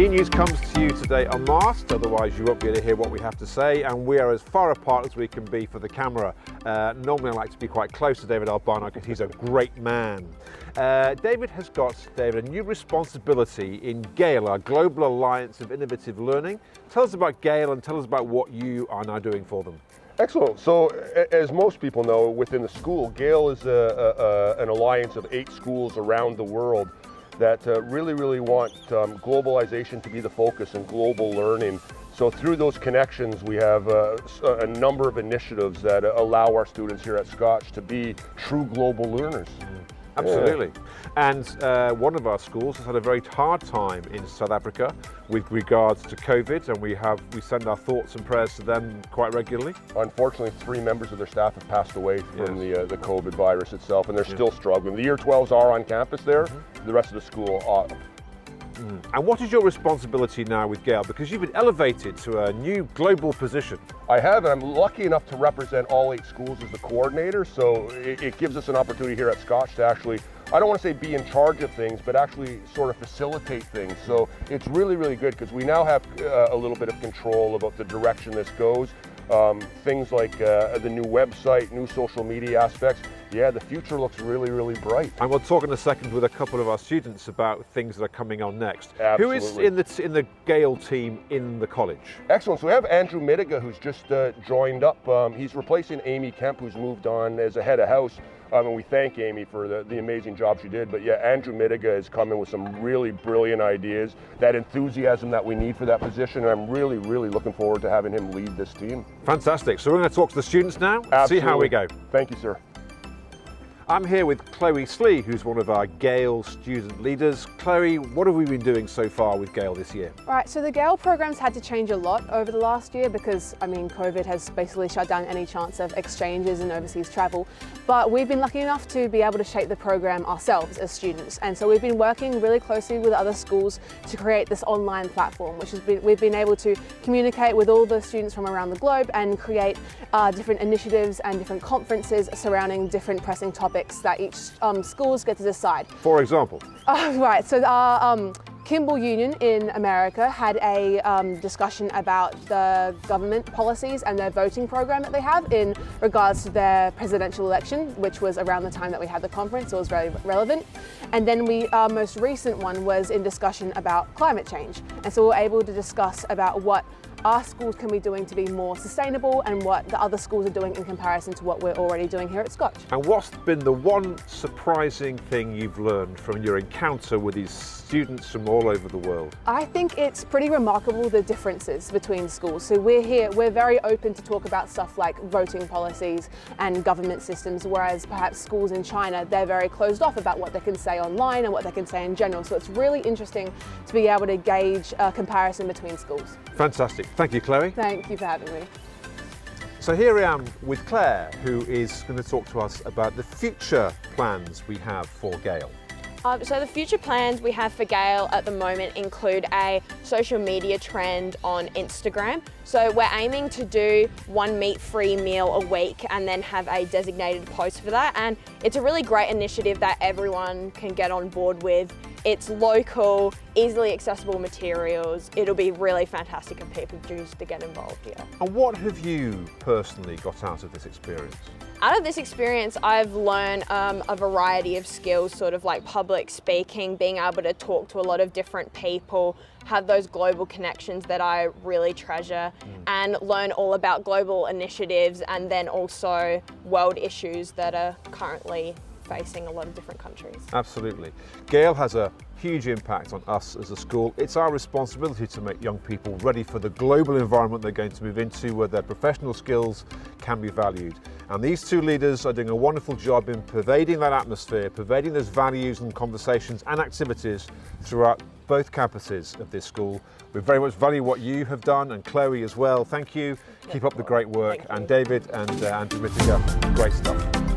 News comes to you today unmasked, otherwise you won't be able to hear what we have to say, and we are as far apart as we can be for the camera. Normally I like to be quite close to David Albano because he's a great man. David has got, a new responsibility in GAIL, our Global Alliance of Innovative Learning. Tell us about GAIL and tell us about what you are now doing for them. Excellent. So, as most people know, within the school, GAIL is an alliance of 8 schools around the world that really want globalization to be the focus and global learning. So through those connections, we have a number of initiatives that allow our students here at Scotch to be true global learners. Absolutely. Yeah. And one of our schools has had a very hard time in South Africa with regards to COVID, and we send our thoughts and prayers to them quite regularly. Unfortunately, 3 members of their staff have passed away from the COVID virus itself, and they're still struggling. The Year 12s are on campus there, the rest of the school are. And what is your responsibility now with GAIL? Because you've been elevated to a new global position. I have, and I'm lucky enough to represent all 8 schools as the coordinator, so it gives us an opportunity here at Scotch to actually, I don't want to say be in charge of things, but actually sort of facilitate things. So it's really good because we now have a little bit of control about the direction this goes. Things like the new website, new social media aspects. Yeah, the future looks really bright. And we'll talk in a second with a couple of our students about things that are coming on next. Absolutely. Who is in the GAIL team in the college? Excellent. So we have Andrew Midiga, who's just joined up. He's replacing Amy Kemp, who's moved on as a head of house. And we thank Amy for the amazing job she did. But yeah, Andrew Midiga has come in with some really brilliant ideas, that enthusiasm that we need for that position. And I'm really looking forward to having him lead this team. Fantastic. So we're going to talk to the students now, Absolutely. See how we go. Thank you, sir. I'm here with Chloe Slee, who's one of our GAIL student leaders. Chloe, what have we been doing so far with GAIL this year? Right, so the GAIL program's had to change a lot over the last year because, COVID has basically shut down any chance of exchanges and overseas travel. But we've been lucky enough to be able to shape the program ourselves as students. And so we've been working really closely with other schools to create this online platform, we've been able to communicate with all the students from around the globe and create different initiatives and different conferences surrounding different pressing topics that each schools get to decide. For example? Right, so our Kimball Union in America had a discussion about the government policies and their voting program that they have in regards to their presidential election, which was around the time that we had the conference, so it was very relevant. And then our most recent one was in discussion about climate change. And so we were able to discuss about what our schools can be doing to be more sustainable and what the other schools are doing in comparison to what we're already doing here at Scotch. And what's been the one surprising thing you've learned from your encounter with these students from all over the world? I think it's pretty remarkable the differences between schools. So we're very open to talk about stuff like voting policies and government systems, whereas perhaps schools in China, they're very closed off about what they can say online and what they can say in general. So it's really interesting to be able to gauge a comparison between schools. Fantastic. Thank you, Chloe. Thank you for having me. So here I am with Claire, who is going to talk to us about the future plans we have for GAIL. So the future plans we have for GAIL at the moment include a social media trend on Instagram. So we're aiming to do 1 meat-free meal a week and then have a designated post for that. And it's a really great initiative that everyone can get on board with. It's local, easily accessible materials. It'll be really fantastic if people choose to get involved here. And what have you personally got out of this experience? Out of this experience, I've learned a variety of skills, sort of like public speaking, being able to talk to a lot of different people, have those global connections that I really treasure, and learn all about global initiatives and then also world issues that are currently facing a lot of different countries. Absolutely. GAIL has a huge impact on us as a school. It's our responsibility to make young people ready for the global environment they're going to move into, where their professional skills can be valued. And these 2 leaders are doing a wonderful job in pervading that atmosphere, pervading those values and conversations and activities throughout both campuses of this school. We very much value what you have done, and Chloe as well. Thank you. Keep up the great work. And David and Andrew Midiga, great stuff.